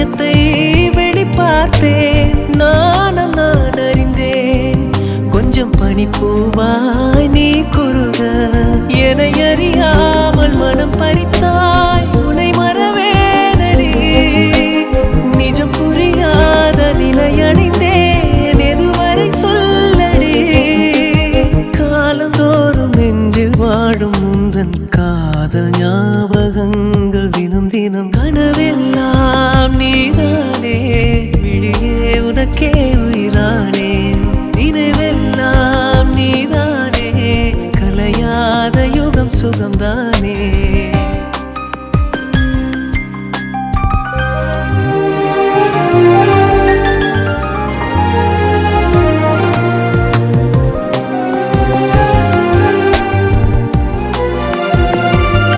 ரகசியத்தை வெளிப்பார்த்தேன். நானும் நான் அறிந்தேன். கொஞ்சம் பனிப்பூவாய் நீ குறுக என்னை அறியாமல் மனம் பறித்தாய். உன்னை மறவேனடி நிஜம் புரியாத நிலையடைந்தேன். எதுவரை சொல்லடி காலந்தோறும் நெஞ்சில் வாடும் முந்தன் காதல் ஞாபகங்கள்